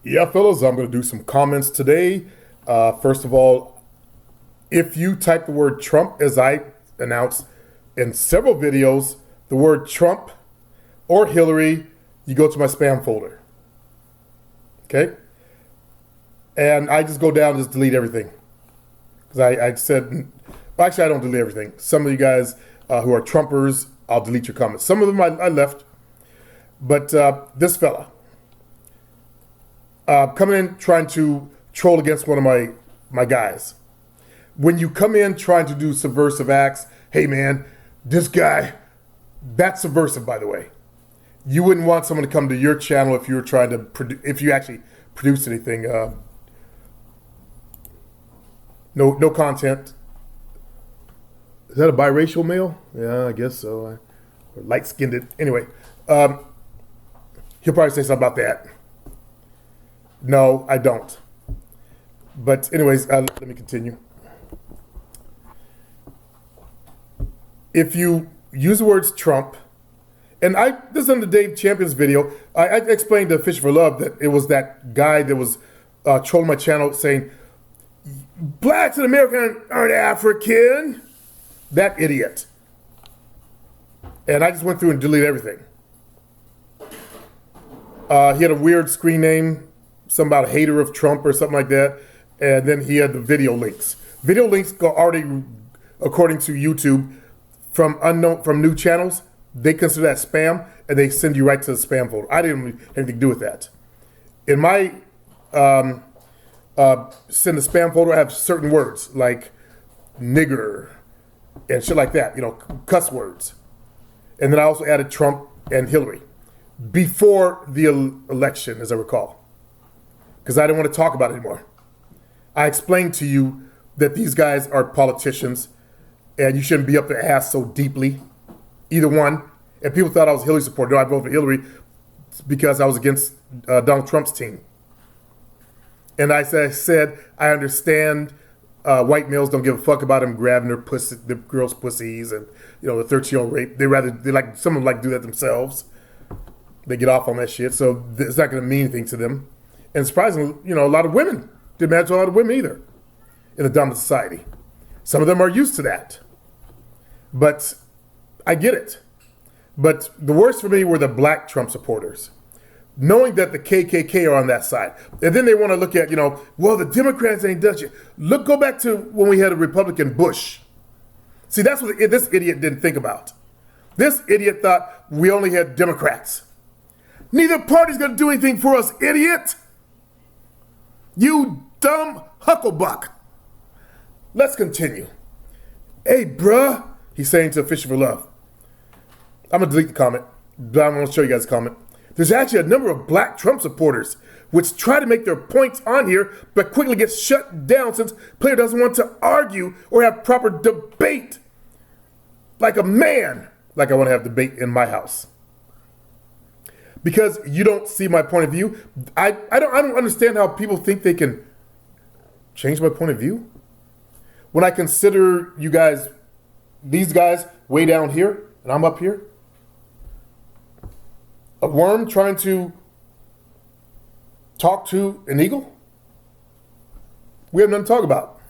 Yeah, fellas, I'm going to do some comments today. First of all, if you type the word Trump, as I announced in several videos, the word Trump or Hillary, you go to my spam folder. Okay? And I just go down and just delete everything. Because I said, well, actually, I don't delete everything. Some of you guys who are Trumpers, I'll delete your comments. Some of them I left. But this fella, coming in trying to troll against one of my guys. When you come in trying to do subversive acts, hey man, this guy, that's subversive, by the way. You wouldn't want someone to come to your channel if you were trying to if you actually produce anything. No content. Is that a biracial male? Yeah, I guess so. Or light-skinned. Anyway, he'll probably say something about that. No, I don't. But anyways, let me continue. If you use the words Trump, and this is in the Dave Champion's video, I explained to Fish for Love that it was that guy that was trolling my channel saying, blacks in America aren't African. That idiot. And I just went through and deleted everything. He had a weird screen name, something about a hater of Trump or something like that. And then he had the video links. Video links go already, according to YouTube, from new channels, they consider that spam and they send you right to the spam folder. I didn't have anything to do with that. In my send the spam folder, I have certain words like nigger and shit like that, cuss words. And then I also added Trump and Hillary before the election, as I recall, because I didn't want to talk about it anymore. I explained to you that these guys are politicians and you shouldn't be up their ass so deeply, either one. And people thought I was a Hillary supporter. No, I voted for Hillary because I was against Donald Trump's team. And I said I understand white males don't give a fuck about them grabbing the girls' pussies and the 13-year-old rape. Some of them like to do that themselves. They get off on that shit, so it's not going to mean anything to them. And surprisingly, a lot of women didn't matter to a lot of women either in the dominant society. Some of them are used to that. But I get it. But the worst for me were the black Trump supporters, knowing that the KKK are on that side. And then they want to look at, well, the Democrats ain't done shit. Go back to when we had a Republican Bush. See, that's what this idiot didn't think about. This idiot thought we only had Democrats. Neither party's going to do anything for us, idiot. You dumb hucklebuck. Let's continue. Hey, bruh, he's saying to Fisher for Love. I'm going to delete the comment, but I'm going to show you guys the comment. There's actually a number of black Trump supporters which try to make their points on here, but quickly get shut down since player doesn't want to argue or have proper debate like a man, like I want to have debate in my house. Because you don't see my point of view. I don't understand how people think they can change my point of view. When I consider you guys, these guys way down here, and I'm up here, a worm trying to talk to an eagle? We have nothing to talk about.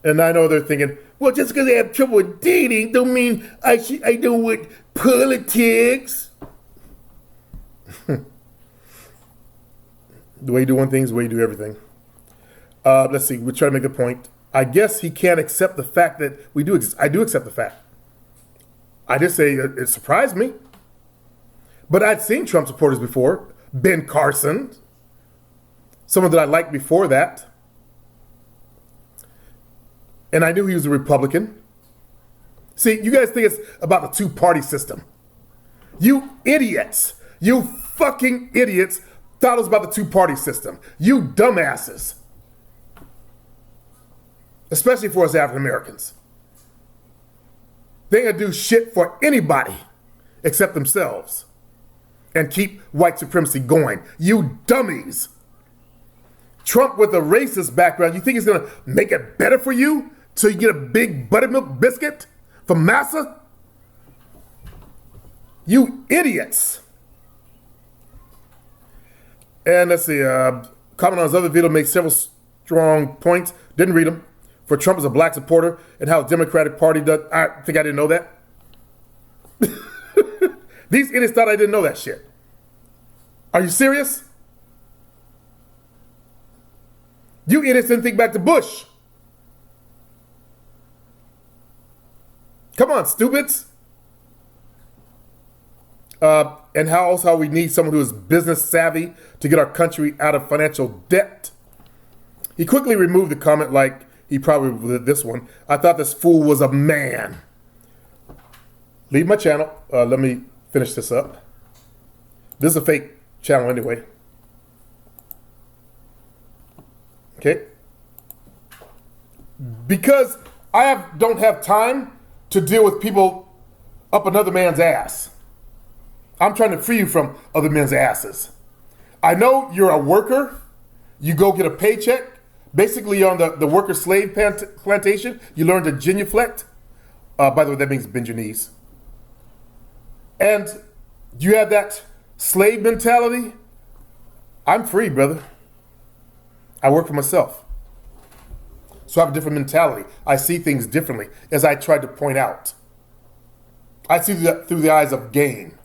And I know they're thinking, well, just because I have trouble with dating don't mean I do with politics. The way you do one thing is the way you do everything. Let's see, we're trying to make a point. I guess he can't accept the fact that we do exist. I do accept the fact. I just say it surprised me. But I'd seen Trump supporters before. Ben Carson. Someone that I liked before that. And I knew he was a Republican. See, you guys think it's about the two-party system. You idiots. You fucking idiots thought it was about the two-party system. You dumbasses. Especially for us African Americans. They ain't gonna do shit for anybody except themselves and keep white supremacy going. You dummies. Trump with a racist background, you think he's gonna make it better for you so you get a big buttermilk biscuit from Massa? You idiots. And let's see, comment on his other video makes several strong points. Didn't read them. For Trump as a black supporter and how the Democratic Party does. I think I didn't know that. These idiots thought I didn't know that shit. Are you serious? You idiots didn't think back to Bush. Come on, stupids. And how we need someone who is business savvy to get our country out of financial debt. He quickly removed the comment like he probably did this one. I thought this fool was a man. Leave my channel. Let me finish this up. This is a fake channel anyway. Okay. Because don't have time to deal with people up another man's ass. I'm trying to free you from other men's asses. I know you're a worker. You go get a paycheck. Basically, you're on the worker slave plantation. You learn to genuflect. By the way, that means bend your knees. And you have that slave mentality. I'm free, brother. I work for myself. So I have a different mentality. I see things differently, as I tried to point out. I see that through the eyes of gain.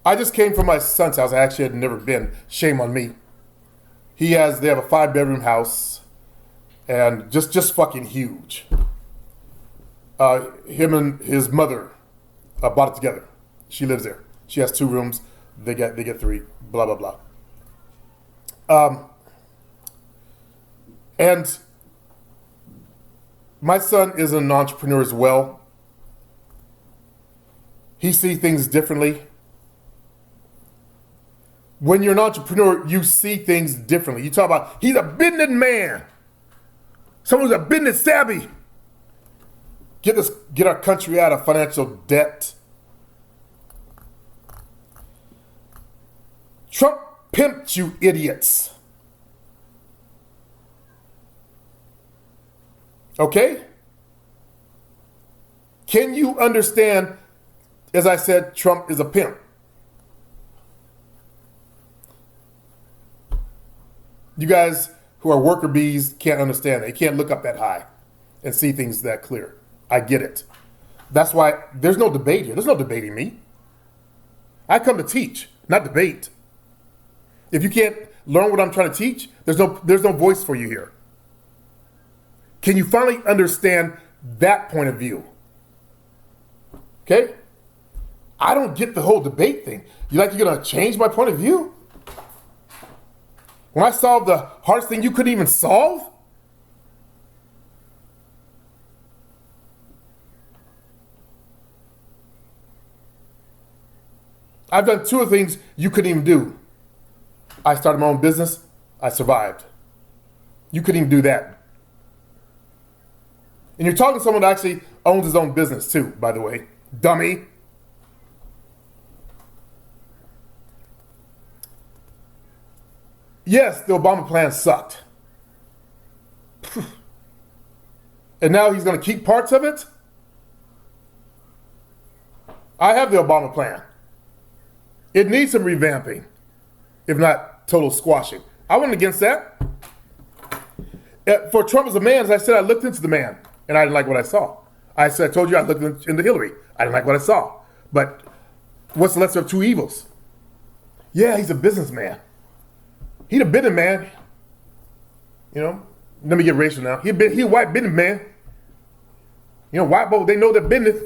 I just came from my son's house. I actually had never been. Shame on me. They have a 5-bedroom house, and just fucking huge. Him and his mother bought it together. She lives there. She has 2 rooms. They get 3. Blah blah blah. And my son is an entrepreneur as well. He sees things differently. When you're an entrepreneur, you see things differently. You talk about, he's a business man. Someone who's a business savvy. Get our country out of financial debt. Trump pimped you idiots. Okay? Can you understand, as I said, Trump is a pimp? You guys who are worker bees can't understand that. You can't look up that high and see things that clear. I get it. That's why there's no debate here. There's no debating me. I come to teach, not debate. If you can't learn what I'm trying to teach, there's no voice for you here. Can you finally understand that point of view? Okay? I don't get the whole debate thing. You're gonna change my point of view? When I solved the hardest thing you couldn't even solve? I've done 2 of the things you couldn't even do. I started my own business. I survived. You couldn't even do that. And you're talking to someone that actually owns his own business too, by the way. Dummy. Yes, the Obama plan sucked. And now he's going to keep parts of it? I have the Obama plan. It needs some revamping, if not total squashing. I wasn't against that. For Trump as a man, as I said, I looked into the man, and I didn't like what I saw. I told you I looked into Hillary. I didn't like what I saw. But what's the lesser of 2 evils? Yeah, he's a businessman. He's a businessman. You know, let me get racial now. He a white businessman. You know, white folks, they know their business.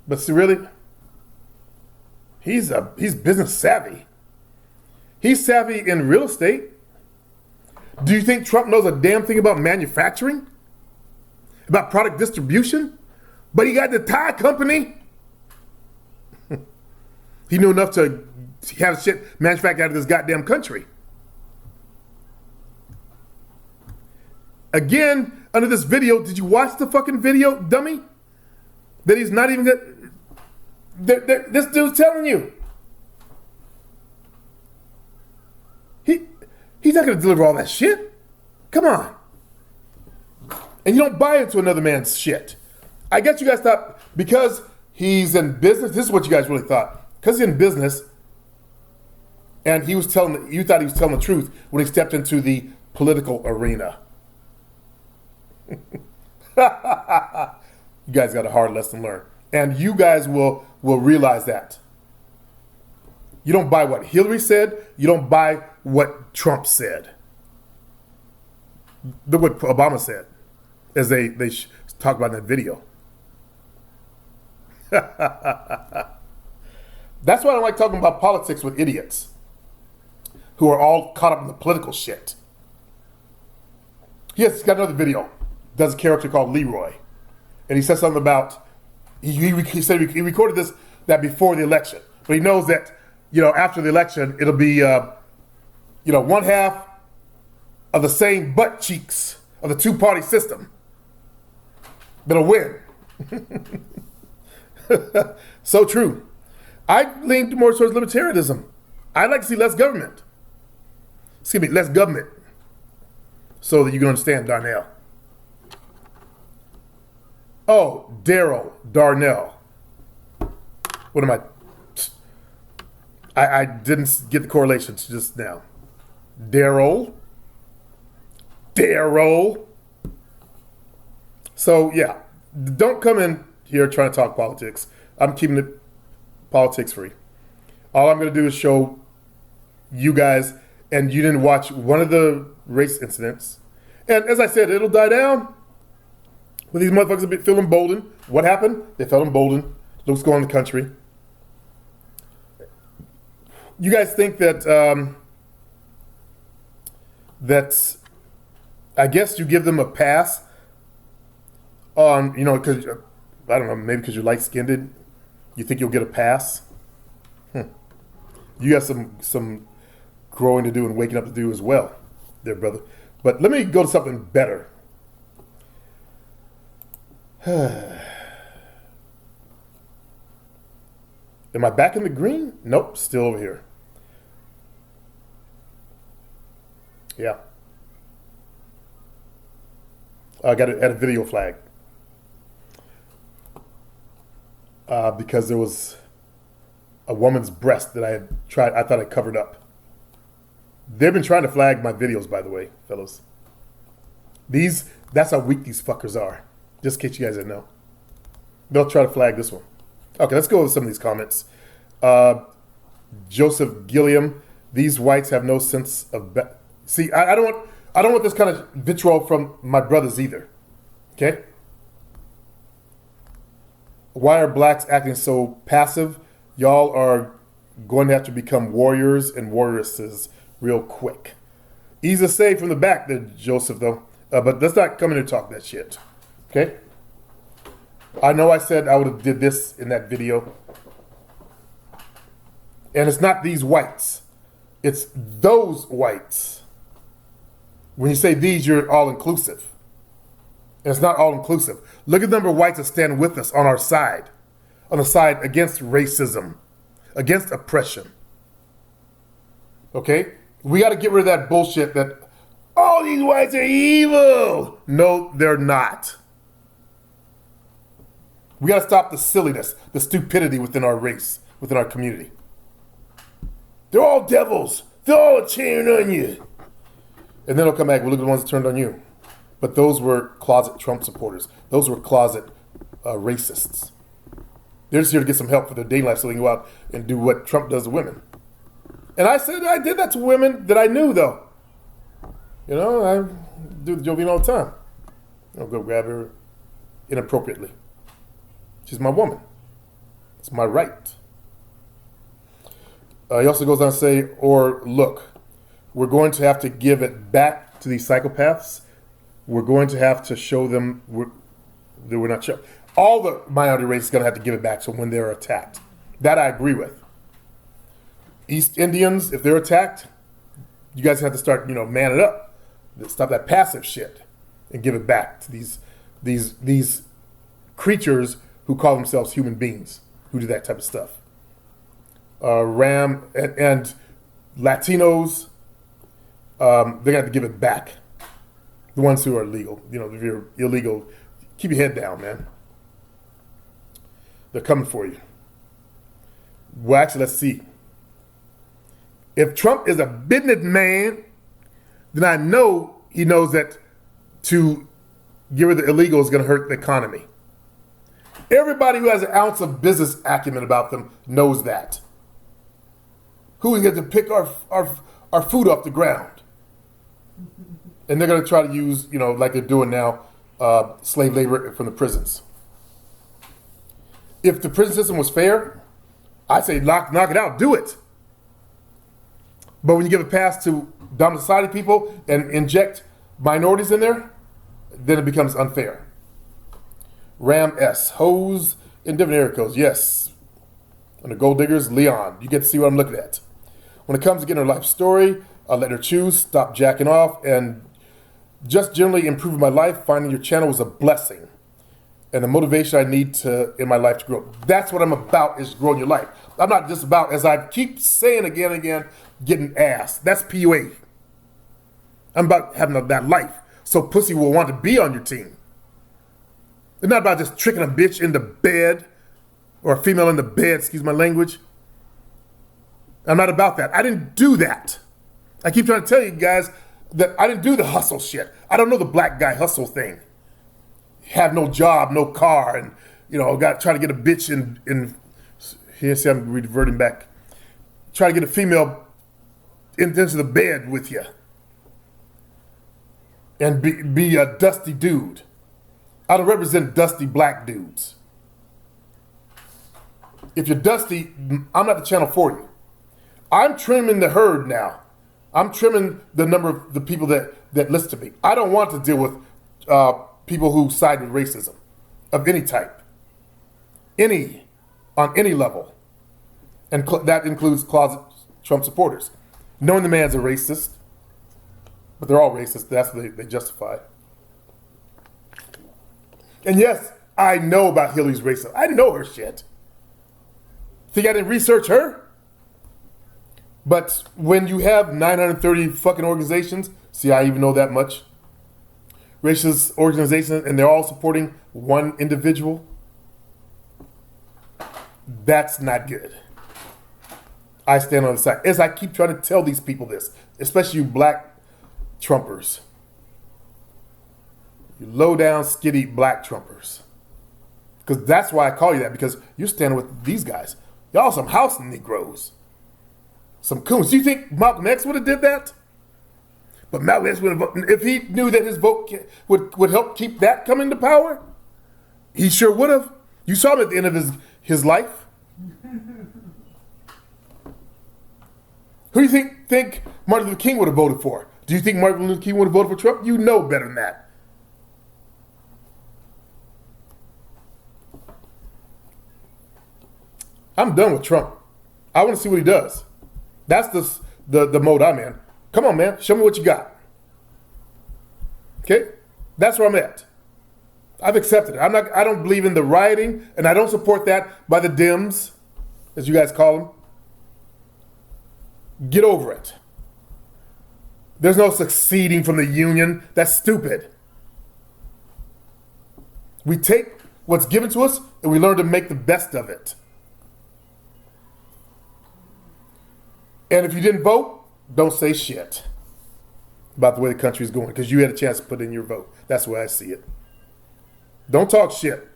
But see, really, he's business savvy. He's savvy in real estate. Do you think Trump knows a damn thing about manufacturing? About product distribution? But he got the tire company. He knew enough to have shit manufactured out of this goddamn country. Again, under this video, did you watch the fucking video, dummy? That he's not even good. This dude's telling you. He's not going to deliver all that shit. Come on. And you don't buy into another man's shit. I guess you guys thought because he's in business, this is what you guys really thought. because he's in business, and you thought he was telling the truth when he stepped into the political arena. You guys got a hard lesson to learn. And you guys will realize that. You don't buy what Hillary said. You don't buy what Trump said. What Obama said, as they talk about in that video. That's why I don't like talking about politics with idiots who are all caught up in the political shit. Yes, he's got another video. Does a character called Leroy. And he says something about, he said he recorded that before the election. But he knows that, after the election, it'll be, one half of the same butt cheeks of the two-party system that'll win. So true. I lean more towards libertarianism. I'd like to see less government. Less government. So that you can understand Darnell. Oh, Darnell. What am I didn't get the correlations just now. Daryl. So, yeah. Don't come in here trying to talk politics. I'm keeping it politics free. All I'm going to do is show you guys, and you didn't watch one of the race incidents. And as I said, it'll die down. When these motherfuckers feel emboldened. What happened? They felt emboldened. Look what's going on in the country. You guys think that I guess you give them a pass on, because, I don't know, maybe because you're light-skinned, you think you'll get a pass? You got some growing to do and waking up to do as well, there, brother. But let me go to something better. Am I back in the green? Nope, still over here. Yeah. I got to add a video flag. Because there was a woman's breast that I thought I covered up. They've been trying to flag my videos, by the way, fellas. That's how weak these fuckers are. Just in case you guys didn't know. They'll try to flag this one. Okay, let's go with some of these comments. Joseph Gilliam, these whites have no sense of... See, I don't want this kind of vitriol from my brothers either. Okay? Why are blacks acting so passive? Y'all are going to have to become warriors and warrioresses real quick. Easy to say from the back there, Joseph, though. But let's not come in and talk that shit. Okay? I know I said I would have did this in that video. And it's not these whites. It's those whites. When you say these, you're all-inclusive. And it's not all-inclusive. Look at the number of whites that stand with us on our side. On the side against racism. Against oppression. Okay? We got to get rid of that bullshit that, oh, these whites are evil. No, they're not. We got to stop the silliness, the stupidity within our race, within our community. They're all devils. They're all cheering on you. And then they'll come back, well, look at the ones that turned on you. But those were closet Trump supporters. Those were closet racists. They're just here to get some help for their dating life so they can go out and do what Trump does to women. And I said I did that to women that I knew, though. I do the Jovine all the time. I'll go grab her inappropriately. She's my woman. It's my right. He also goes on to say, or look, we're going to have to give it back to these psychopaths. We're going to have to show them that we're not sure. All the minority race is going to have to give it back so when they're attacked. That I agree with. East Indians, if they're attacked, you guys have to start, man it up. Stop that passive shit and give it back to these creatures who call themselves human beings, who do that type of stuff. Ram and Latinos, they're going to have to give it back. The ones who are illegal. If you're illegal, keep your head down, man. They're coming for you. Well, actually, let's see. If Trump is a businessman, then I know he knows that to get rid of the illegal is going to hurt the economy. Everybody who has an ounce of business acumen about them knows that. Who is going to pick our food off the ground? And they're going to try to use, like they're doing now, slave labor from the prisons. If the prison system was fair, I'd say knock it out, do it. But when you give a pass to dominant society people and inject minorities in there, then it becomes unfair. Ram S. Hoes in different area codes. Yes. And the gold diggers, Leon. You get to see what I'm looking at. When it comes to getting her life story, I'll let her choose, stop jacking off, and just generally improving my life. Finding your channel was a blessing and the motivation I need in my life to grow. That's what I'm about, is growing your life. I'm not just about, as I keep saying again and again, getting ass. That's PUA. I'm about having that life. So pussy will want to be on your team. It's not about just tricking a bitch into bed or a female in the bed, excuse my language. I'm not about that. I didn't do that. I keep trying to tell you guys that I didn't do the hustle shit. I don't know the black guy hustle thing. Have no job, no car, and try to get a bitch in here. See, I'm reverting back. Try to get a female into the bed with you, and be a dusty dude. I don't represent dusty black dudes. If you're dusty, I'm not the channel for you. I'm trimming the herd now. I'm trimming the number of the people that listen to me. I don't want to deal with people who side with racism of any type, on any level. And that includes closet Trump supporters. Knowing the man's a racist, but they're all racist. That's what they justify. And yes, I know about Hillary's racism. I know her shit. Think I didn't research her? But when you have 930 fucking organizations, see, I even know that much, racist organizations, and they're all supporting one individual, that's not good. I stand on the side. As I keep trying to tell these people this, especially you black Trumpers, you low down, skitty black Trumpers. Because that's why I call you that, because you're standing with these guys. Y'all some house Negroes. Some coons. Do you think Malcolm X would have did that? But Malcolm X would have, if he knew that his vote would help keep that coming to power, he sure would have. You saw him at the end of his life. Who do you think Martin Luther King would have voted for? Do you think Martin Luther King would have voted for Trump? You know better than that. I'm done with Trump. I want to see what he does. That's the mode I'm in. Come on, man. Show me what you got. Okay? That's where I'm at. I've accepted it. I don't believe in the rioting, and I don't support that by the Dems, as you guys call them. Get over it. There's no succeeding from the union. That's stupid. We take what's given to us, and we learn to make the best of it. And if you didn't vote, don't say shit about the way the country is going, because you had a chance to put in your vote. That's the way I see it. Don't talk shit.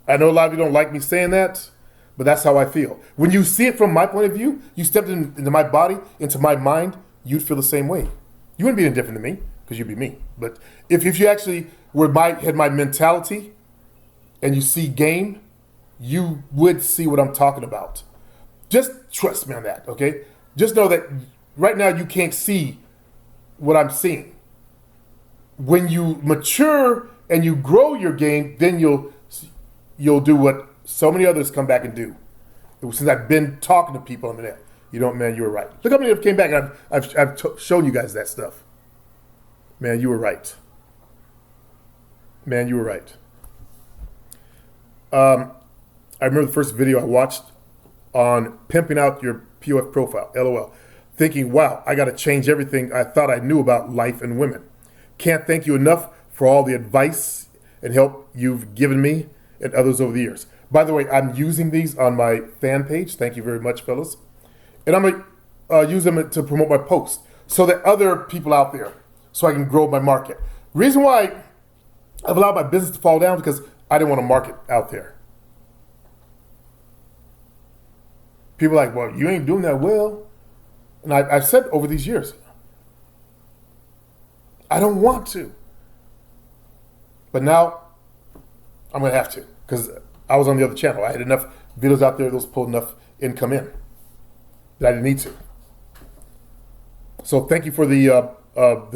I know a lot of you don't like me saying that, but that's how I feel. When you see it from my point of view, you stepped into my body, into my mind, you'd feel the same way. You wouldn't be any different than me, because you'd be me. But if you actually had my mentality and you see game, you would see what I'm talking about. Just trust me on that, okay? Just know that right now you can't see what I'm seeing. When you mature and you grow your game, then you'll do what so many others come back and do. Since I've been talking to people on the net, man, you were right. Look how many have came back and I've shown you guys that stuff. Man, you were right. Man, you were right. I remember the first video I watched on pimping out your POF profile, LOL, thinking, wow, I got to change everything I thought I knew about life and women. Can't thank you enough for all the advice and help you've given me and others over the years. By the way, I'm using these on my fan page. Thank you very much, fellas. And I'm going to use them to promote my posts so that other people out there, so I can grow my market. Reason why I've allowed my business to fall down because I didn't want to market out there. People are like, well, you ain't doing that well. And I've said over these years, I don't want to. But now I'm going to have to because I was on the other channel. I had enough videos out there that was pulling enough income in that I didn't need to. So thank you for the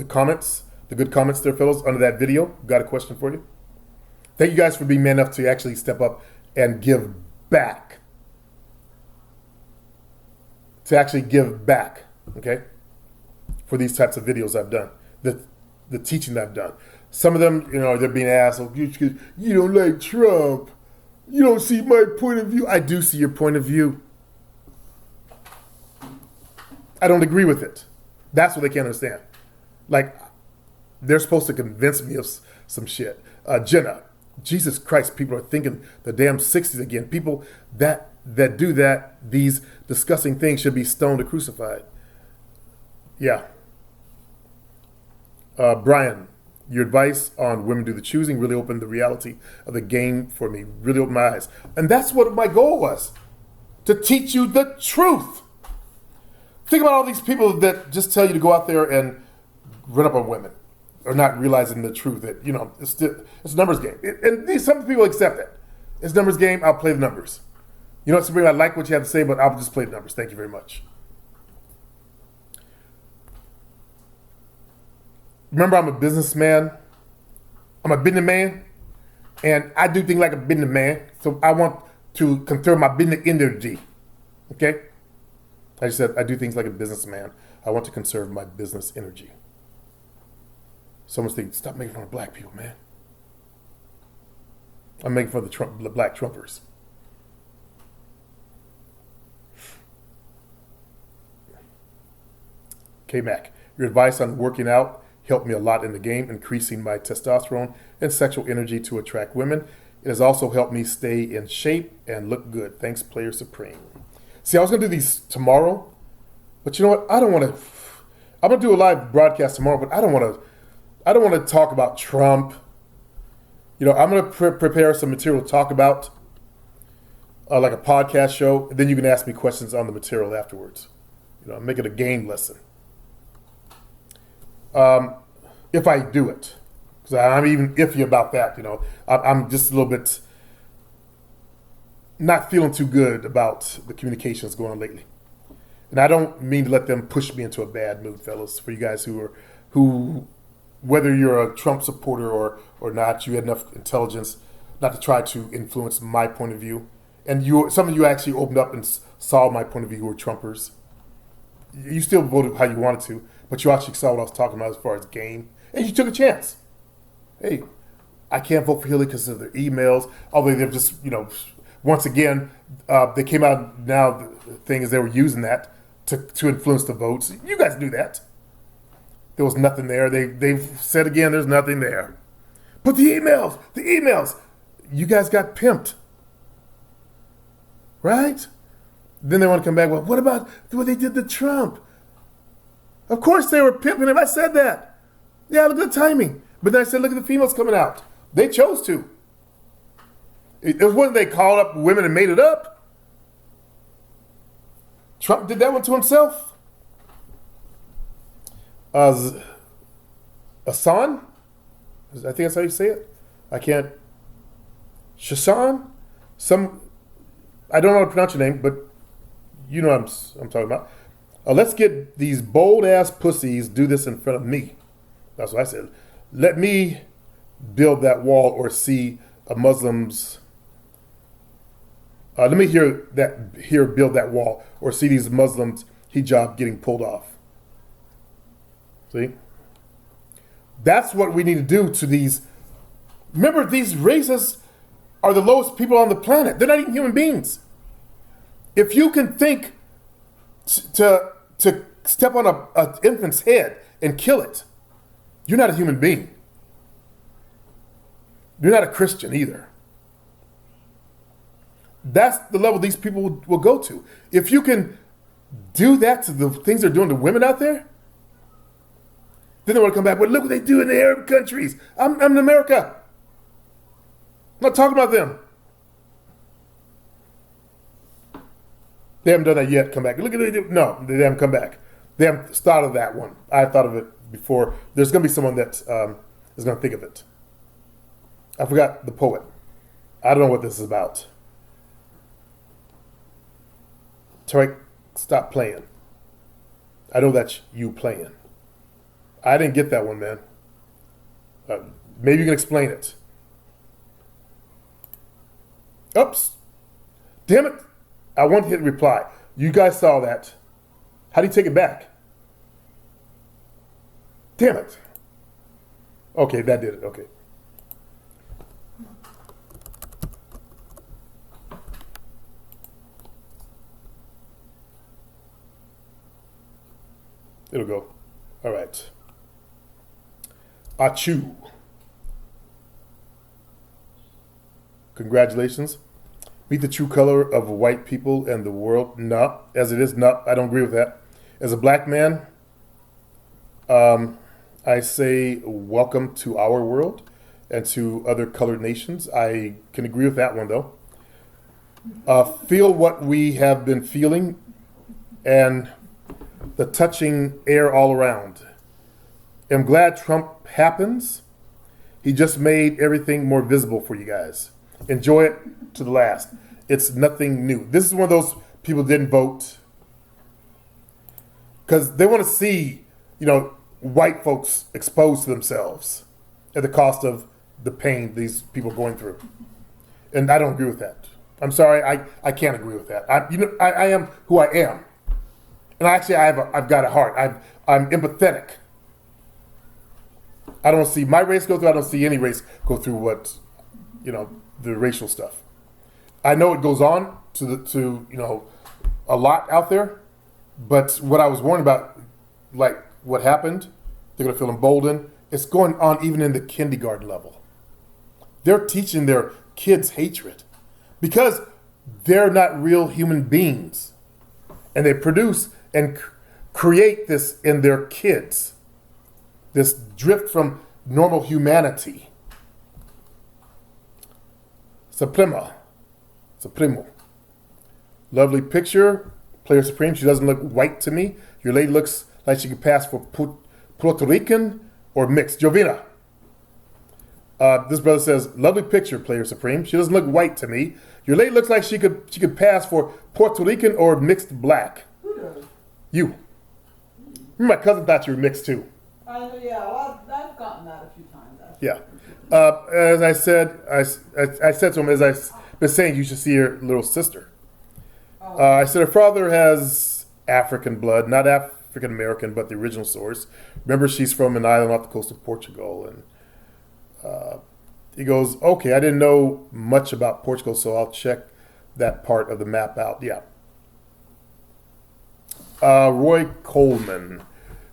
comments, the good comments there, fellas, under that video. Got a question for you. Thank you guys for being man enough to actually step up and give back. To actually give back, okay, for these types of videos I've done, the teaching that I've done. Some of them, they're being asked, oh, you don't like Trump. You don't see my point of view. I do see your point of view. I don't agree with it. That's what they can't understand. Like, they're supposed to convince me of some shit. Jenna, Jesus Christ, people are thinking the damn 60s again. People that do that, these disgusting things should be stoned or crucified. Yeah. Brian, your advice on women do the choosing really opened the reality of the game for me, really opened my eyes. And that's what my goal was, to teach you the truth. Think about all these people that just tell you to go out there and run up on women or not realizing the truth that, it's a numbers game. Some people accept that. It's a numbers game, I'll play the numbers. You know what, Sabrina, I like what you have to say, but I'll just play the numbers. Thank you very much. Remember, I'm a businessman. I'm a business man, and I do things like a business man. So I want to conserve my business energy. Okay? I just said I do things like a businessman. I want to conserve my business energy. Someone's thinking, stop making fun of black people, man. I'm making fun of the black Trumpers. K-Mac, your advice on working out helped me a lot in the game, increasing my testosterone and sexual energy to attract women. It has also helped me stay in shape and look good. Thanks, Player Supreme. See, I was going to do these tomorrow, but you know what? I don't want to. I'm going to do a live broadcast tomorrow, but I don't want to talk about Trump. I'm going to prepare some material to talk about, like a podcast show, and then you can ask me questions on the material afterwards. Make it a game lesson. If I do it, because I'm even iffy about that, I'm just a little bit not feeling too good about the communications going on lately. And I don't mean to let them push me into a bad mood, fellas, for you guys who whether you're a Trump supporter or not, you had enough intelligence not to try to influence my point of view. And some of you actually opened up and saw my point of view who were Trumpers. You still voted how you wanted to, but you actually saw what I was talking about as far as game, and you took a chance. Hey, I can't vote for Hillary because of their emails, although they're just, once again, they came out now, the thing is they were using that to influence the votes. You guys knew that. There was nothing there. They've said again, there's nothing there. But the emails, you guys got pimped. Right? Then they want to come back, well, what about what they did to Trump? Of course they were pimping him. I said that. Yeah, look at the timing. But then I said, look at the females coming out. They chose to. It was when they called up women and made it up. Trump did that one to himself. Asan? I think that's how you say it. I can't. Shasan? I don't know how to pronounce your name, but you know what I'm talking about. Let's get these bold ass pussies do this in front of me. That's what I said. Let me build that wall or see a Muslims. Let me hear build that wall or see these Muslims hijab getting pulled off. See? That's what we need to do to these. Remember, these racists are the lowest people on the planet. They're not even human beings. If you can think to step on an infant's head and kill it, you're not a human being. You're not a Christian either. That's the level these people will go to. If you can do that to the things they're doing to women out there, then they want to come back. But look what they do in the Arab countries. I'm in America. I'm not talking about them. They haven't done that yet. Come back. Look at what they do. No, they haven't come back. They haven't thought of that one. I thought of it before. There's going to be someone that is going to think of it. I forgot the poet. I don't know what this is about. Tarek, stop playing. I know that's you playing. I didn't get that one, man. Maybe you can explain it. Oops. Damn it. I want to hit reply. You guys saw that. How do you take it back? Damn it. Okay, that did it. Okay. It'll go. All right. Achu. Congratulations. Meet the true color of white people and the world. No, as it is, no, I don't agree with that. As a black man, I say welcome to our world and to other colored nations. I can agree with that one, though. Feel what we have been feeling and the touching air all around. I'm glad Trump happens. He just made everything more visible for you guys. Enjoy it to the last. It's nothing new. This is one of those people didn't vote because they want to see, white folks exposed to themselves at the cost of the pain these people are going through. And I don't agree with that. I'm sorry, I can't agree with that. I am who I am. And actually, I've got a heart. I'm empathetic. I don't see my race go through. I don't see any race go through what, the racial stuff. I know it goes on to a lot out there, but what I was warned about, like what happened, they're gonna feel emboldened. It's going on even in the kindergarten level. They're teaching their kids hatred because they're not real human beings, and they produce and create this in their kids. This drift from normal humanity. Supremo. Lovely picture. Player Supreme. She doesn't look white to me. Your lady looks like she could pass for Puerto Rican or mixed. Jovina. This brother says, lovely picture, Player Supreme. She doesn't look white to me. Your lady looks like she could pass for Puerto Rican or mixed black. Who does? You. My cousin thought you were mixed too. I've gotten that a few times. Actually. Yeah. As I said, I said to him, as I've been saying, you should see your little sister. I said her father has African blood, not African American, but the original source. Remember, she's from an island off the coast of Portugal. And he goes, okay, I didn't know much about Portugal, so I'll check that part of the map out. Yeah. Roy Coleman.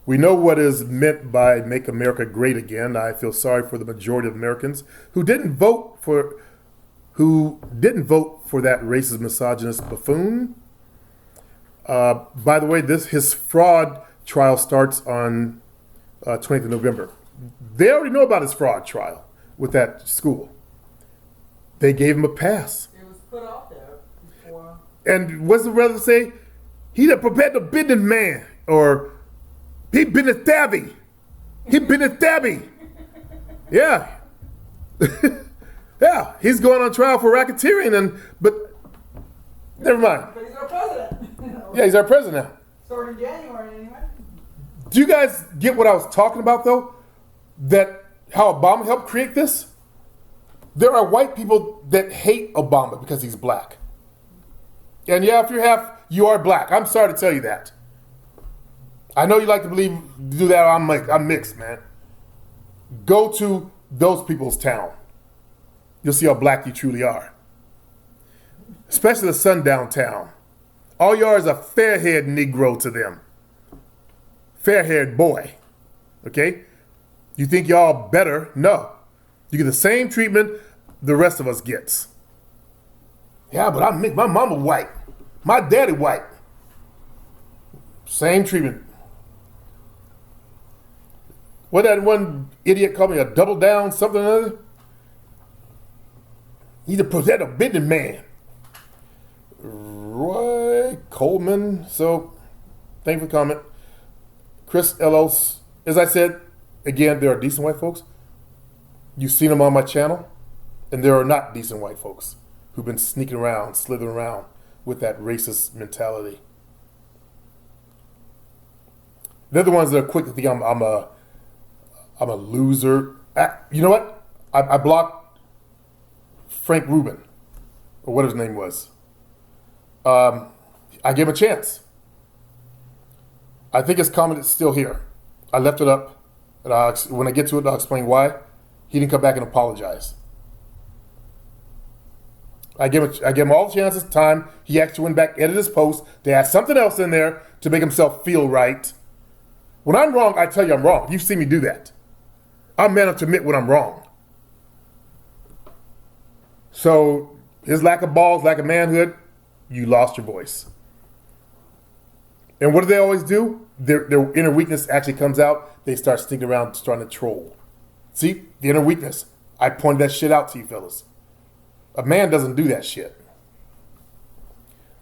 We know what is meant by Make America Great Again. I feel sorry for the majority of Americans who didn't vote for that racist, misogynist buffoon. By the way, his fraud trial starts on 20th of November. They already know about his fraud trial with that school. They gave him a pass. It was put out there before. And what's the brother say? He done prepared the bending man, or he been a stabby. He been a stabby. Yeah. Yeah, he's going on trial for racketeering, but never mind. But he's our president. Yeah, he's our president now. Starting January anyway. Do you guys get what I was talking about though? That how Obama helped create this? There are white people that hate Obama because he's black. And yeah, if you're half, you are black. I'm sorry to tell you that. I know you like to do that. I'm mixed, man. Go to those people's town. You'll see how black you truly are. Especially the sundown town. All you are is a fair-haired Negro to them. Fair-haired boy. Okay? You think y'all better? No. You get the same treatment the rest of us gets. Yeah, but my mama white. My daddy white. Same treatment. What that one idiot called me, a double down something or other? He's a protect a business man. Roy Coleman. So, thank you for the comment. Chris Ellos. As I said, again, there are decent white folks. You've seen them on my channel. And there are not decent white folks who've been sneaking around, slithering around with that racist mentality. They're the ones that are quick to think I'm a loser. You know what? I blocked Frank Rubin, or what his name was. I gave him a chance. I think his comment is still here. I left it up, and when I get to it, I'll explain why. He didn't come back and apologize. I gave him all the chances, time. He actually went back, edited his post. They had something else in there to make himself feel right. When I'm wrong, I tell you I'm wrong. You've seen me do that. I'm man enough to admit when I'm wrong. So his lack of balls, lack of manhood, you lost your voice. And what do they always do? Their inner weakness actually comes out. They start sticking around, starting to troll. See, the inner weakness. I pointed that shit out to you fellas. A man doesn't do that shit.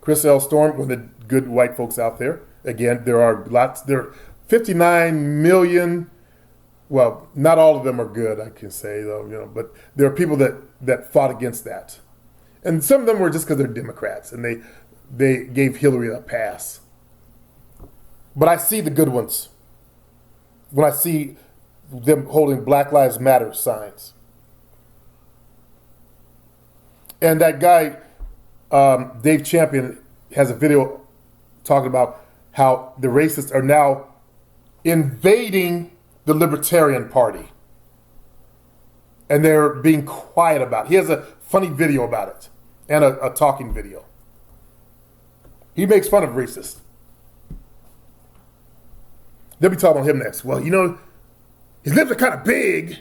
Chris L. Storm, one of the good white folks out there. Again, there are lots. There are 59 million. Well, not all of them are good, I can say though. But there are people that fought against that, and some of them were just because they're Democrats and they gave Hillary a pass. But I see the good ones when I see them holding Black Lives Matter signs. And that guy, Dave Champion, has a video talking about how the racists are now invading the Libertarian Party. And they're being quiet about it. He has a funny video about it and a talking video. He makes fun of racists. They'll be talking about him next. Well, his lips are kind of big.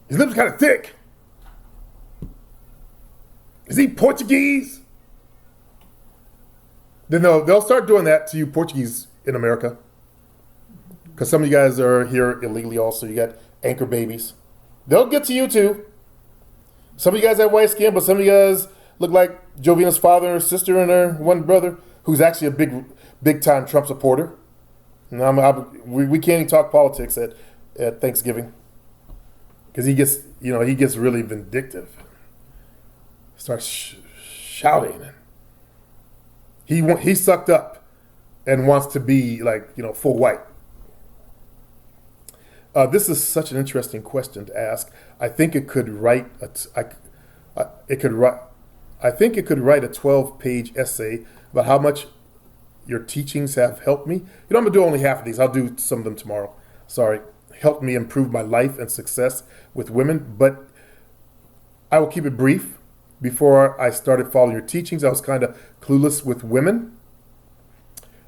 His lips are kind of thick. Is he Portuguese? Then they'll start doing that to you Portuguese in America. Because some of you guys are here illegally also. You got anchor babies. They'll get to you too. Some of you guys have white skin, but some of you guys look like Jovina's father or sister and her one brother, who's actually a big time Trump supporter. And we can't even talk politics at Thanksgiving. Because he gets really vindictive. Starts shouting. He's sucked up and wants to be full white. This is such an interesting question to ask. I think it could write I think it could write a 12-page essay about how much your teachings have helped me. I'm gonna do only half of these. I'll do some of them tomorrow. Sorry. Helped me improve my life and success with women, but I will keep it brief. Before I started following your teachings, I was kind of clueless with women.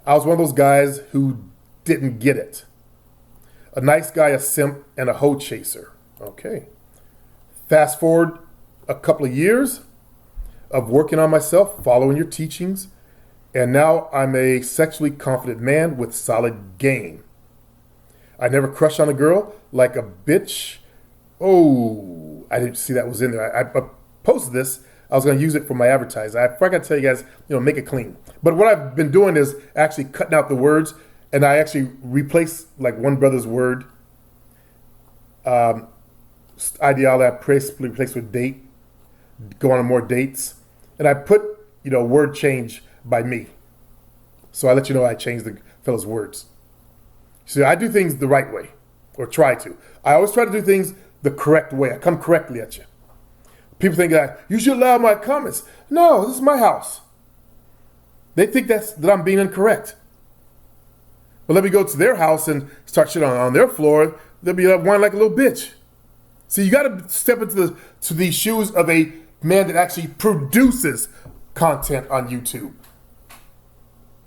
I was one of those guys who didn't get it. A nice guy, a simp, and a hoe chaser. Okay. Fast forward a couple of years of working on myself, following your teachings, and now I'm a sexually confident man with solid game. I never crush on a girl like a bitch. Oh, I didn't see that was in there. I posted this. I was going to use it for my advertising. I forgot to tell you guys, make it clean. But what I've been doing is actually cutting out the words, and I actually replace one brother's word. Ideally, I replace with date, go on more dates, and I put word change by me. So I let you know I changed the fellow's words. So I do things the right way, or try to. I always try to do things the correct way. I come correctly at you. People think that you should allow my comments. No, this is my house. They think that I'm being incorrect. But let me go to their house and start shit on their floor. They'll be whining like a little bitch. See, you got to step into the shoes of a man that actually produces content on YouTube.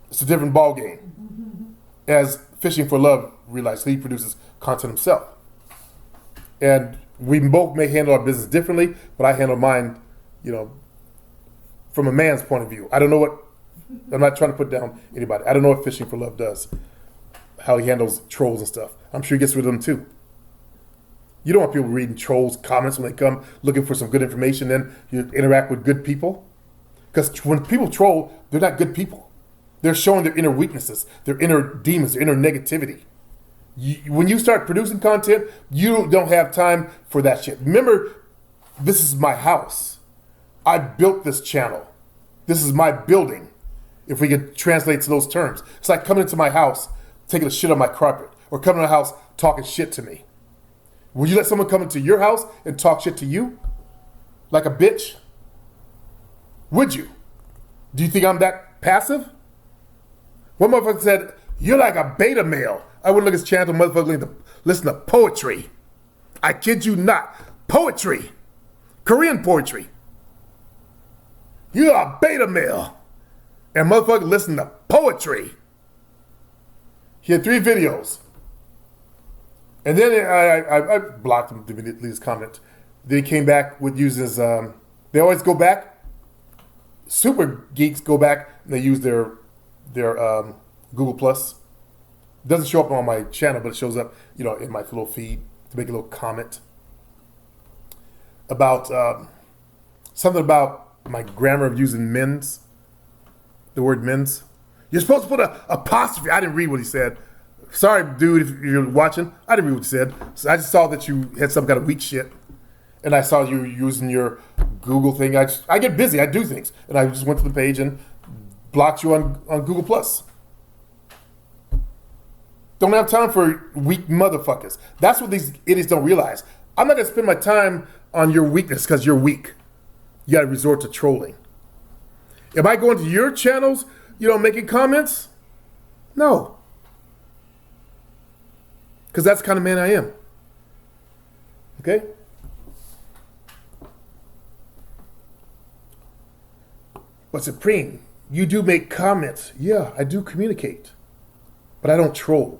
It's a different ball game. As Fishing for Love realized, he produces content himself. And we both may handle our business differently, but I handle mine, from a man's point of view. I don't know what, I'm not trying to put down anybody. I don't know what Fishing for Love does, how he handles trolls and stuff. I'm sure he gets rid of them too. You don't want people reading trolls' comments when they come looking for some good information, then you interact with good people. Because when people troll, they're not good people. They're showing their inner weaknesses, their inner demons, their inner negativity. When you start producing content, you don't have time for that shit. Remember, this is my house. I built this channel. This is my building, if we could translate to those terms. It's like coming into my house, taking a shit on my carpet, or coming to the house talking shit to me. Would you let someone come into your house and talk shit to you? Like a bitch? Would you? Do you think I'm that passive? One motherfucker said, you're like a beta male. I wouldn't look at his channel, motherfucker, listen to poetry. I kid you not. Poetry. Korean poetry. You're a beta male. And motherfucker listen to poetry. He had 3 videos. And then I blocked him to delete his comment. Then he came back with uses, they always go back. Super geeks go back and they use their Google Plus. It doesn't show up on my channel, but it shows up, in my little feed to make a little comment about something about my grammar of using men's, the word men's. You're supposed to put an apostrophe. I didn't read what he said. Sorry, dude, if you're watching. I didn't read what you said. So I just saw that you had some kind of weak shit. And I saw you using your Google thing. I get busy. I do things. And I just went to the page and blocked you on Google+. Don't have time for weak motherfuckers. That's what these idiots don't realize. I'm not going to spend my time on your weakness because you're weak. You got to resort to trolling. Am I going to your channels, making comments? No. Because that's the kind of man I am. Okay? But Supreme, you do make comments. Yeah, I do communicate. But I don't troll.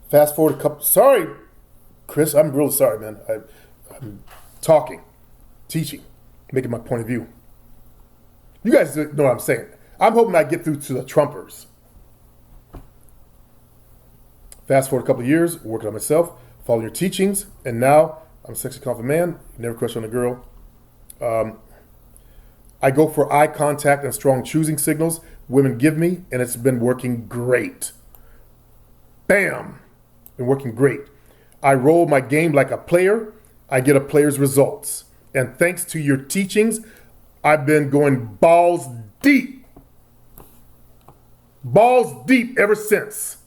Fast forward a couple. Sorry, Chris. I'm really sorry, man. I'm talking, teaching, making my point of view. You guys know what I'm saying. I'm hoping I get through to the Trumpers. Fast forward a couple of years, working on myself, following your teachings, and now I'm a sexually confident man. Never crush on a girl. I go for eye contact and strong choosing signals women give me, and it's been working great. Bam! Been working great. I roll my game like a player. I get a player's results. And thanks to your teachings, I've been going balls deep. Balls deep ever since.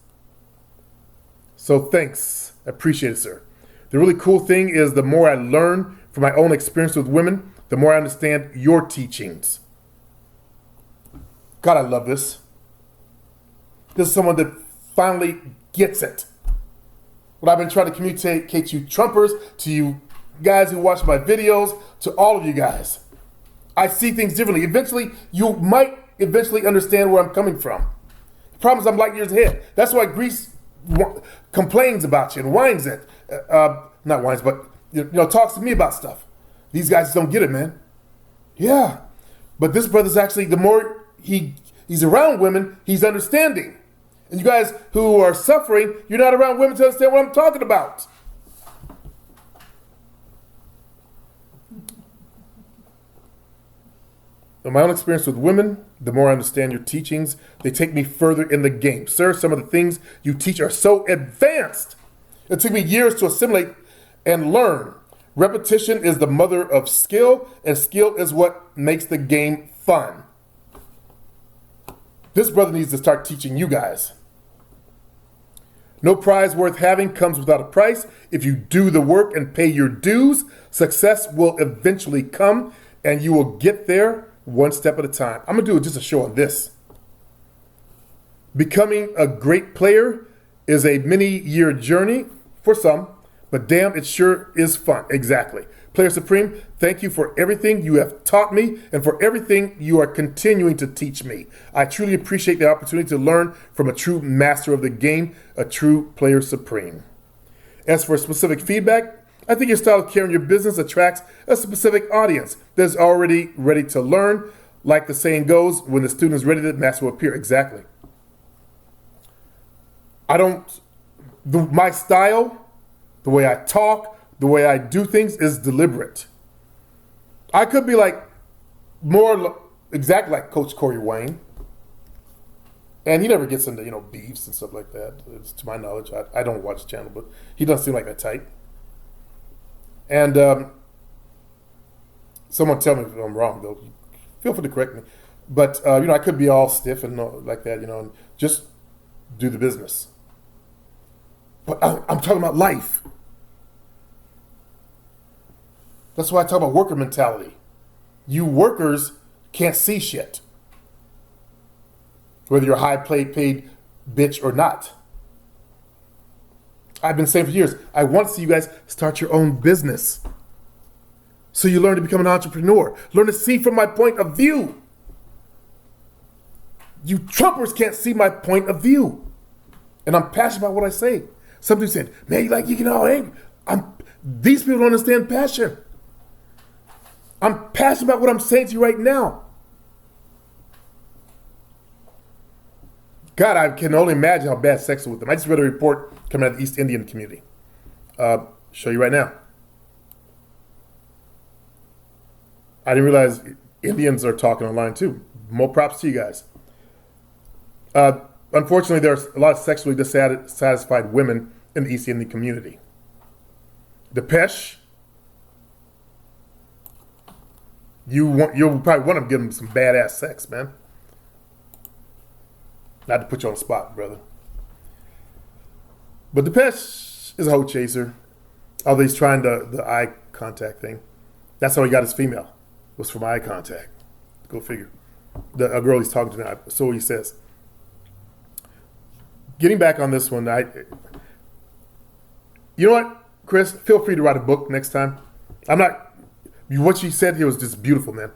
So thanks. I appreciate it, sir. The really cool thing is the more I learn from my own experience with women, the more I understand your teachings. God, I love this. This is someone that finally gets it. What I've been trying to communicate to you Trumpers, to you guys who watch my videos, to all of you guys. I see things differently. Eventually, you might understand where I'm coming from. The problem is I'm light years ahead. That's why Greece complains about you and whines it. Not whines, but talks to me about stuff. These guys don't get it, man. Yeah. But this brother's actually, the more he's around women, he's understanding. And you guys who are suffering, you're not around women to understand what I'm talking about. In my own experience with women, the more I understand your teachings, they take me further in the game. Sir, some of the things you teach are so advanced. It took me years to assimilate and learn. Repetition is the mother of skill, and skill is what makes the game fun. This brother needs to start teaching you guys. No prize worth having comes without a price. If you do the work and pay your dues, success will eventually come, and you will get there one step at a time. I'm going to do just a show on this. Becoming a great player is a many-year journey for some, but damn, it sure is fun. Exactly. Player Supreme, thank you for everything you have taught me and for everything you are continuing to teach me. I truly appreciate the opportunity to learn from a true master of the game, a true Player Supreme. As for specific feedback, I think your style of carrying your business attracts a specific audience that's already ready to learn. Like the saying goes, when the student is ready, the master will appear. Exactly. My style, the way I talk, the way I do things is deliberate. I could be like exactly like Coach Corey Wayne. And he never gets into, beefs and stuff like that. It's, to my knowledge, I don't watch the channel, but he doesn't seem like that type. And someone tell me if I'm wrong, though. Feel free to correct me. But, I could be all stiff and like that, and just do the business. But I'm talking about life. That's why I talk about worker mentality. You workers can't see shit. Whether you're a high paid bitch or not. I've been saying for years, I want to see you guys start your own business. So you learn to become an entrepreneur. Learn to see from my point of view. You Trumpers can't see my point of view. And I'm passionate about what I say. Some people said, man, you get all angry. These people don't understand passion. I'm passionate about what I'm saying to you right now. God, I can only imagine how bad sex is with them. I just read a report coming out of the East Indian community. Show you right now. I didn't realize Indians are talking online too. More props to you guys. Unfortunately, there's a lot of sexually dissatisfied women in the East Indian community. Depeche, you'll probably want to give them some badass sex, man. Not to put you on the spot, brother. But Depeche is a hoe chaser. Although he's trying the eye contact thing. That's how he got his female. Was from eye contact. Go figure. A girl he's talking to now. So he says. Getting back on this one, you know what, Chris? Feel free to write a book next time. What you said here was just beautiful, man.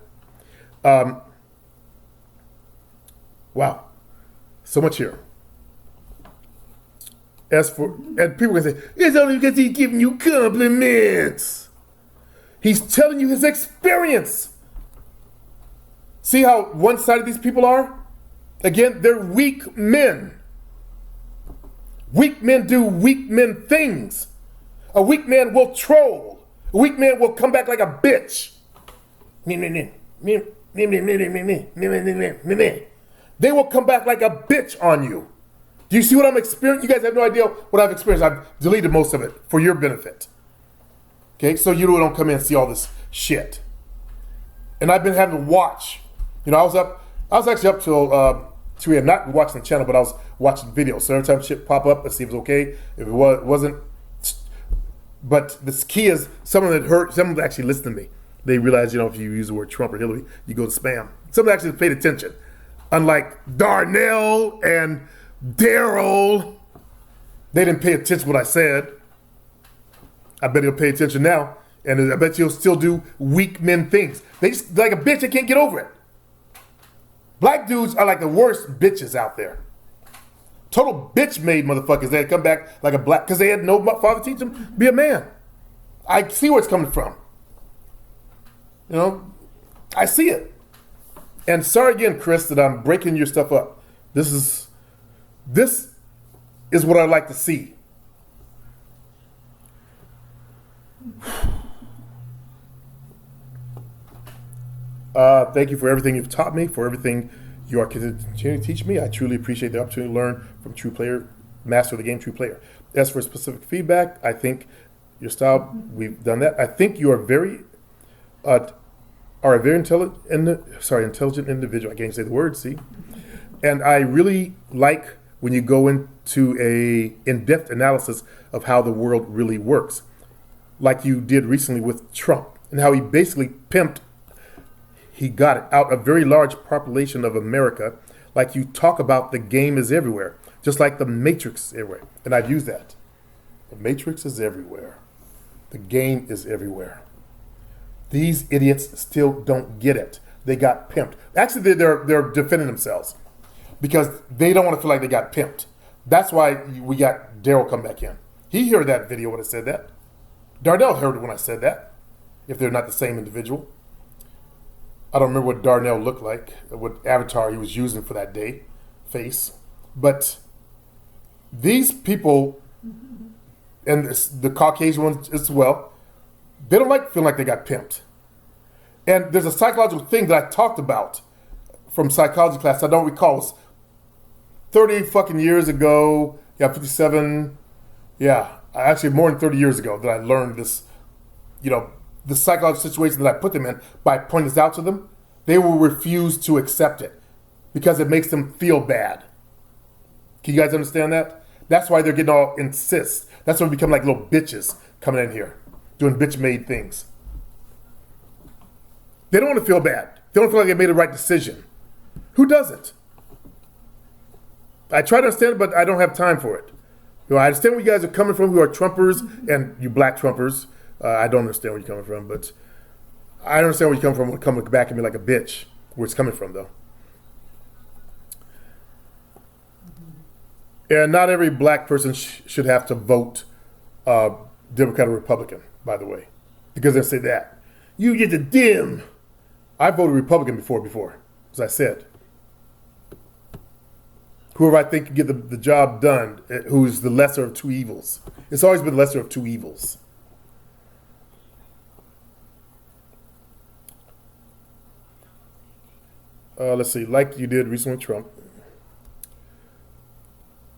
Wow. So much here. And people can say, it's only because he's giving you compliments. He's telling you his experience. See how one-sided these people are? Again, they're weak men. Weak men do weak men things. A weak man will troll. A weak man will come back like a bitch. They will come back like a bitch on you. Do you see what I'm experiencing? You guys have no idea what I've experienced. I've deleted most of it for your benefit. Okay, so you don't come in and see all this shit. And I've been having to watch. I was actually up till 2 a.m. Not watching the channel, but I was watching videos. So every time shit pop up, let's see if it was okay. If it wasn't. But the key is someone actually listened to me. They realize, if you use the word Trump or Hillary, you go to spam. Someone actually paid attention. Unlike Darnell and Daryl, they didn't pay attention to what I said. I bet he'll pay attention now. And I bet you'll still do weak men things. They just, like a bitch, they can't get over it. Black dudes are like the worst bitches out there. Total bitch-made motherfuckers. They come back like a black, because they had no father teach them to be a man. I see where it's coming from. I see it. And sorry again, Chris, that I'm breaking your stuff up. This is what I'd like to see. Thank you for everything you've taught me, for everything you are continuing to teach me. I truly appreciate the opportunity to learn from true player, master of the game, true player. As for specific feedback, I think your style, we've done that. I think you are a very intelligent individual. I can't say the word, see? And I really like when you go into a in-depth analysis of how the world really works. Like you did recently with Trump, and how he basically he got it out a very large population of America. Like you talk about the game is everywhere, just like the Matrix is everywhere. And I've used that. The Matrix is everywhere. The game is everywhere. These idiots still don't get it. They got pimped. Actually, they're defending themselves because they don't want to feel like they got pimped. That's why we got Daryl come back in. He heard that video when I said that. Darnell heard it when I said that, if they're not the same individual. I don't remember what Darnell looked like, what avatar he was using for that day, face. But these people, and the Caucasian ones as well, they don't like feeling like they got pimped. And there's a psychological thing that I talked about from psychology class I don't recall. It was 30 fucking years ago, 57, actually more than 30 years ago that I learned this, the psychological situation that I put them in by pointing this out to them. They will refuse to accept it because it makes them feel bad. Can you guys understand that? That's why they're getting all insist. That's why we become like little bitches coming in here, doing bitch-made things. They don't want to feel bad. They don't feel like they made the right decision. Who doesn't? I try to understand it, but I don't have time for it. I understand where you guys are coming from, who are Trumpers, and you black Trumpers. I don't understand where you're coming from, but I don't understand where you're coming from when coming back at me like a bitch. Where it's coming from, though. And not every black person should have to vote Democrat or Republican, by the way, because they say that. You get the dim. I voted Republican before, as I said. Whoever I think can get the job done, who's the lesser of two evils. It's always been the lesser of two evils. Let's see, like you did recently with Trump.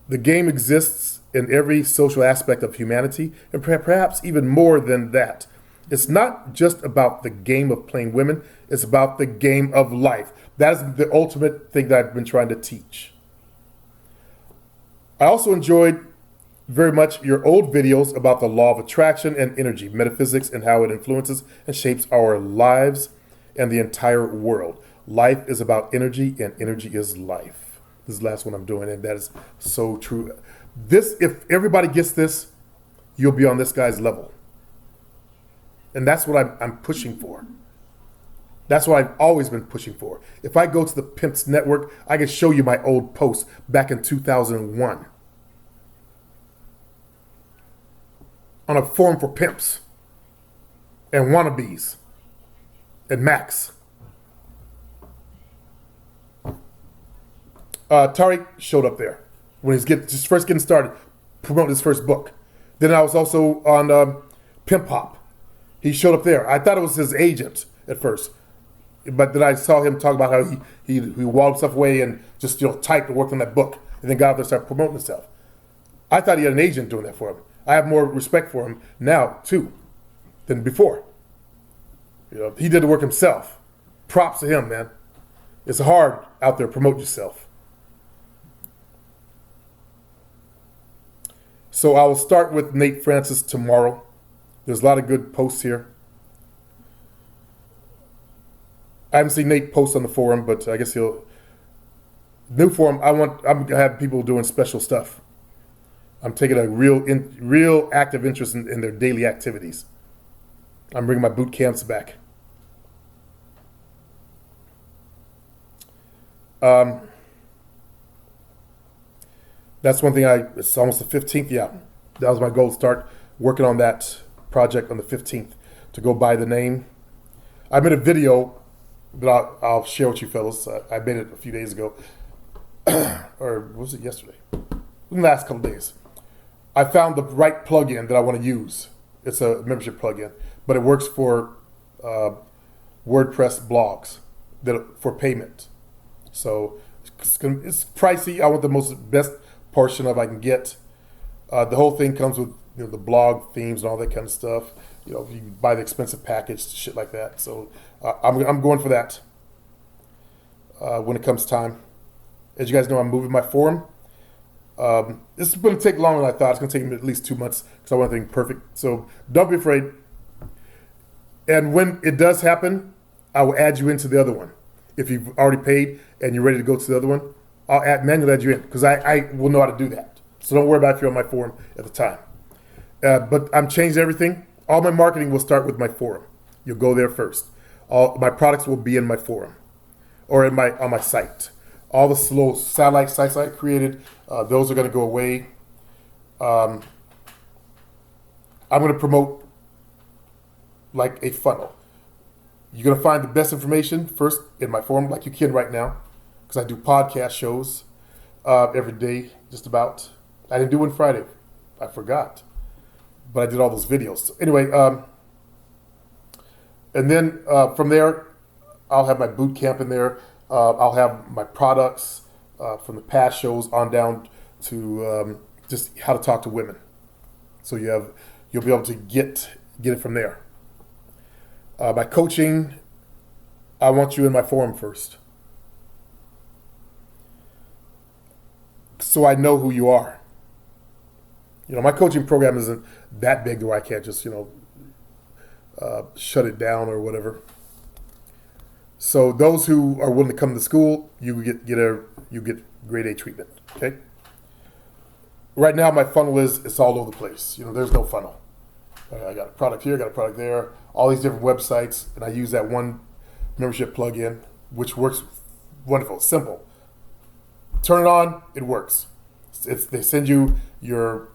The game exists in every social aspect of humanity, and perhaps even more than that. It's not just about the game of playing women, it's about the game of life. That is the ultimate thing that I've been trying to teach. I also enjoyed very much your old videos about the law of attraction and energy, metaphysics, and how it influences and shapes our lives and the entire world. Life is about energy, and energy is life. This is the last one I'm doing, and that is so true. If everybody gets this, you'll be on this guy's level. And that's what I'm pushing for. That's what I've always been pushing for. If I go to the Pimps Network, I can show you my old posts back in 2001 on a forum for pimps and wannabes and Max. Tariq showed up there when he's just first getting started, promoting his first book. Then I was also on Pimp Hop. He showed up there. I thought it was his agent at first. But then I saw him talk about how he walled himself away and just typed and worked on that book, and then got out there and started promoting himself. I thought he had an agent doing that for him. I have more respect for him now too than before. He did the work himself. Props to him, man. It's hard out there to promote yourself. So I will start with Nate Francis tomorrow. There's a lot of good posts here. I haven't seen Nate post on the forum, but I guess new forum. I'm gonna have people doing special stuff. I'm taking a real active interest in their daily activities. I'm bringing my boot camps back. That's one thing. It's almost the 15th. Yeah, that was my goal. To start working on that project on the 15th to go by the name. I made a video that I'll share with you fellas. I made it a few days ago, or was it yesterday? In the last couple days. I found the right plugin that I want to use. It's a membership plugin, but it works for WordPress blogs for payment. So it's pricey. I want the best portion of I can get. The whole thing comes with the blog themes and all that kind of stuff. You buy the expensive package, shit like that. So I'm going for that when it comes time. As you guys know, I'm moving my forum. This is going to take longer than I thought. It's going to take me at least 2 months because I want everything perfect. So don't be afraid. And when it does happen, I will add you into the other one. If you've already paid and you're ready to go to the other one, I'll manually add you in because I will know how to do that. So don't worry about if you're on my forum at the time. But I'm changing everything. All my marketing will start with my forum. You'll go there first. All my products will be in my forum or on my site. All the little satellite sites I created, those are going to go away. I'm going to promote like a funnel. You're going to find the best information first in my forum, like you can right now, because I do podcast shows every day, just about. I didn't do one Friday. I forgot. But I did all those videos. So anyway, and then from there, I'll have my boot camp in there. I'll have my products from the past shows on down to just how to talk to women. So you'll be able to get it from there. My coaching, I want you in my forum first, so I know who you are. My coaching program isn't that big where I can't just shut it down or whatever. So those who are willing to come to school, you get grade A treatment. Okay. Right now, my funnel it's all over the place. There's no funnel. I got a product here, got a product there, all these different websites, and I use that one membership plugin, which works wonderful, simple. Turn it on, it works. They send you your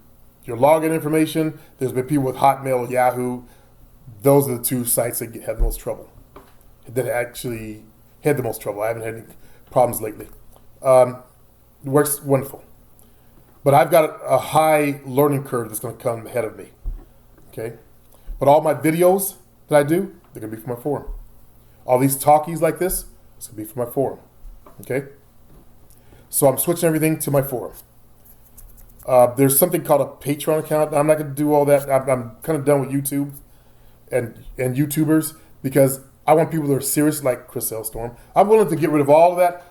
login information. There's been people with Hotmail, Yahoo. Those are the two sites that have the most trouble. That actually had the most trouble. I haven't had any problems lately. It works wonderful. But I've got a high learning curve that's going to come ahead of me. Okay? But all my videos that I do, they're going to be for my forum. All these talkies like this, it's going to be for my forum. Okay? So I'm switching everything to my forum. There's something called a Patreon account. I'm not going to do all that. I'm kind of done with YouTube and YouTubers because I want people that are serious like Chris L. Storm. I'm willing to get rid of all of that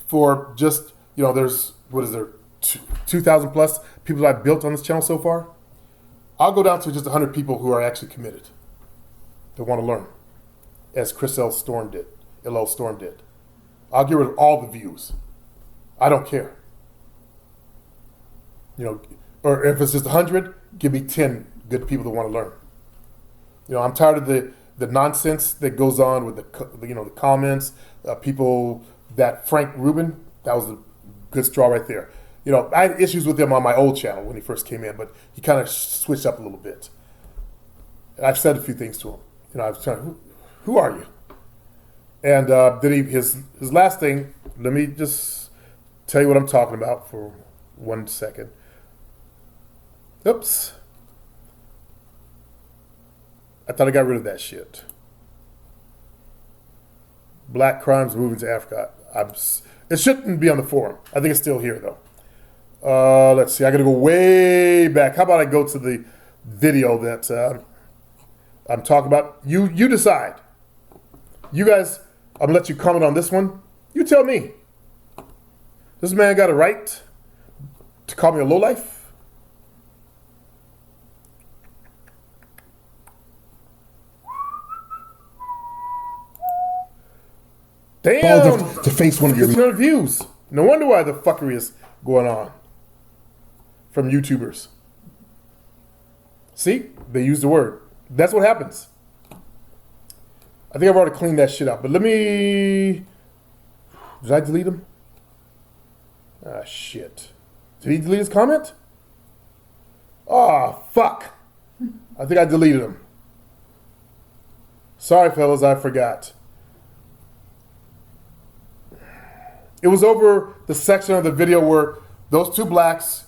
for just, there's, 2,000 plus people that I've built on this channel so far. I'll go down to just 100 people who are actually committed, that want to learn, as Chris L. Storm did, L.O. Storm did. I'll get rid of all the views. I don't care. Or if it's just 100, give me 10 good people that want to learn. I'm tired of the nonsense that goes on with the comments, people that Frank Rubin, that was a good straw right there. I had issues with him on my old channel when he first came in, but he kind of switched up a little bit. And I've said a few things to him. I was trying, who are you? And then his last thing, let me just tell you what I'm talking about for 1 second. Oops. I thought I got rid of that shit. Black crimes moving to Africa. It shouldn't be on the forum. I think it's still here though. Let's see. I got to go way back. How about I go to the video that I'm talking about? You decide. You guys, I'm gonna let you comment on this one. You tell me. This man got a right to call me a lowlife? Damn! To face one of your views. No wonder why the fuckery is going on from YouTubers. See? They use the word. That's what happens. I think I've already cleaned that shit up. But let me... Did I delete him? Ah, shit. Did he delete his comment? Oh, fuck. I think I deleted him. Sorry, fellas, I forgot. It was over the section of the video where those two blacks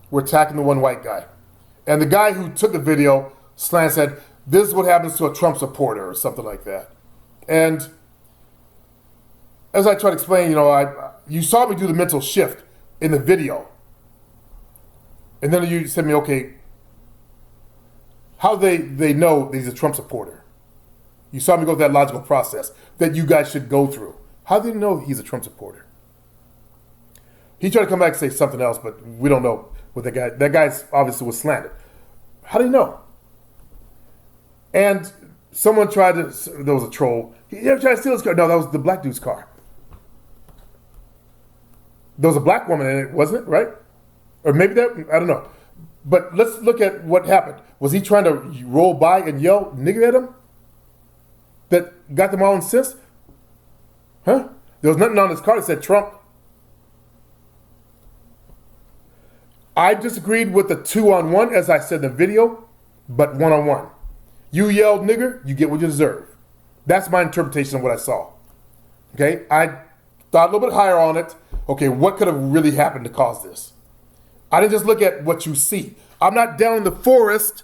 were attacking the one white guy. And the guy who took the video, Slant, said, this is what happens to a Trump supporter or something like that. And as I try to explain, you saw me do the mental shift in the video. And then you said to me, okay, how do they know that he's a Trump supporter? You saw me go through that logical process that you guys should go through. How do they know he's a Trump supporter? He tried to come back and say something else, but we don't know what that guy's obviously was slanted. How do you know? And someone tried to, there was a troll. He tried to steal his car. No, that was the black dude's car. There was a black woman in it, wasn't it, right? Or maybe that, I don't know. But let's look at what happened. Was he trying to roll by and yell nigger at him? That got them all incensed? Huh? There was nothing on his car that said Trump. I disagreed with the 2-on-1, as I said in the video. but one-on-one. You yelled nigger, you get what you deserve. That's my interpretation of what I saw. Okay, I thought a little bit higher on it. Okay, what could have really happened to cause this? I didn't just look at what you see. I'm not down in the forest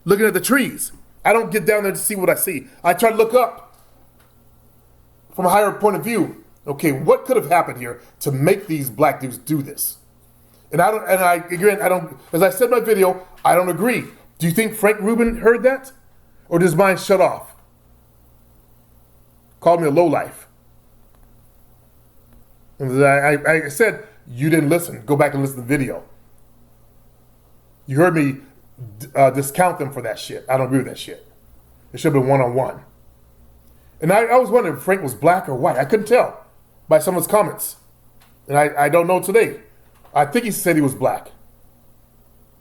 looking at the trees. I don't get down there to see what I see. I try to look up from a higher point of view. Okay, what could have happened here to make these black dudes do this? And I don't, as I said in my video, I don't agree. Do you think Frank Rubin heard that? Or did his mind shut off? Called me a lowlife. And I said, you didn't listen. Go back and listen to the video. You heard me discount them for that shit. I don't agree with that shit. It should have been one-on-one. And I was wondering if Frank was black or white. I couldn't tell by some of his comments. And I don't know today. I think he said he was black.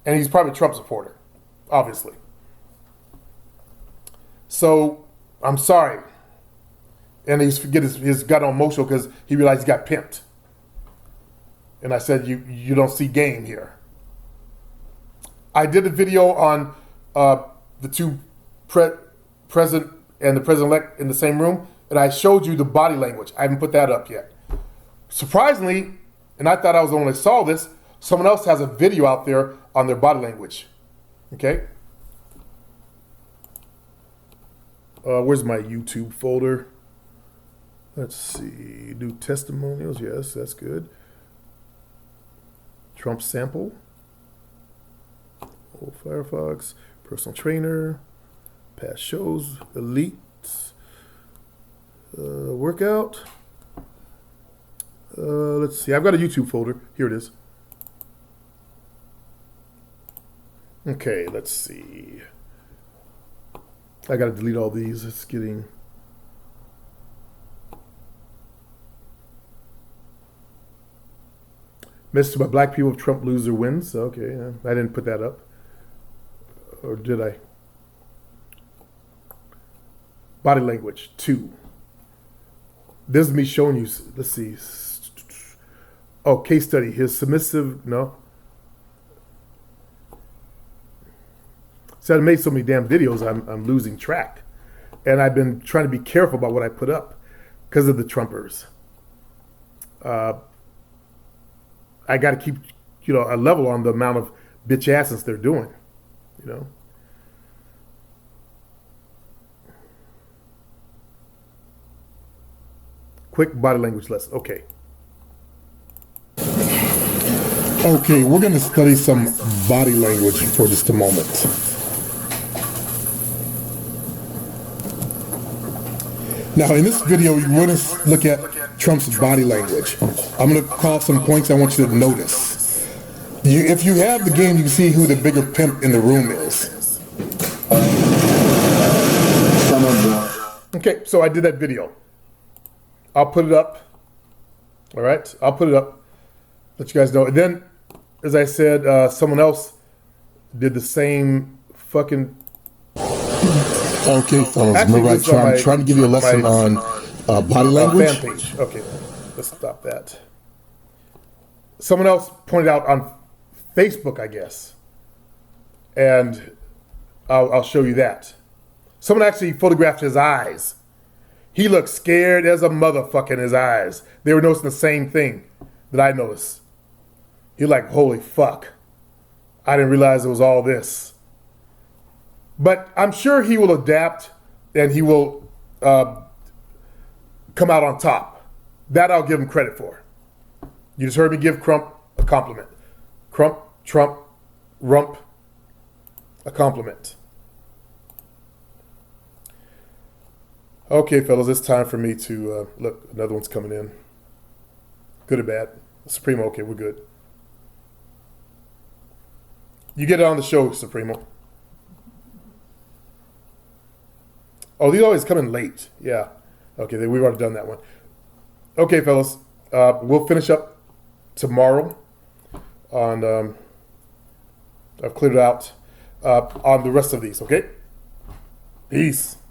And he's probably a Trump supporter, obviously. So, I'm sorry. And he's got emotional because he realized he got pimped. And I said, you don't see game here. I did a video on the two president and the president-elect in the same room, and I showed you the body language. I haven't put that up yet. Surprisingly, and I thought I was the one that saw this, someone else has a video out there on their body language. Okay? Where's my YouTube folder? Let's see. New testimonials. Yes, that's good. Trump sample. Old Firefox. Personal trainer. Past shows. Elite. Workout. Let's see. I've got a YouTube folder. Here it is. Okay, let's see. I got to delete all these. It's getting... Message about black people if Trump loses or wins. Okay, I didn't put that up. Or did I? Body language, 2. This is me showing you, let's see. Oh, case study. His submissive, no. So I made so many damn videos, I'm losing track. And I've been trying to be careful about what I put up because of the Trumpers. I got to keep, a level on the amount of bitch asses they're doing, Quick body language lesson. Okay. Okay, we're going to study some body language for just a moment. Now, in this video, you want to look at Trump's body language. I'm going to call some points I want you to notice. If you have the game, you can see who the bigger pimp in the room is. Okay, so I did that video. I'll put it up. All right, I'll put it up. Let you guys know. And then, as I said, someone else did the same fucking... Okay, fellas, I'm trying to give you a lesson on body language. Fan page. Okay, let's stop that. Someone else pointed out on Facebook, I guess, and I'll show you that. Someone actually photographed his eyes. He looked scared as a motherfucker in his eyes. They were noticing the same thing that I noticed. He like, holy fuck. I didn't realize it was all this. But I'm sure he will adapt and he will come out on top. That I'll give him credit for. You just heard me give Crump a compliment. Crump, Trump, Rump, a compliment. Okay, fellas, it's time for me to, look, another one's coming in. Good or bad? Supremo, okay, we're good. You get it on the show, Supremo. Oh, these always come in late. Yeah. Okay, we've already done that one. Okay, fellas, we'll finish up tomorrow on, I've cleared it out, on the rest of these, okay? Peace.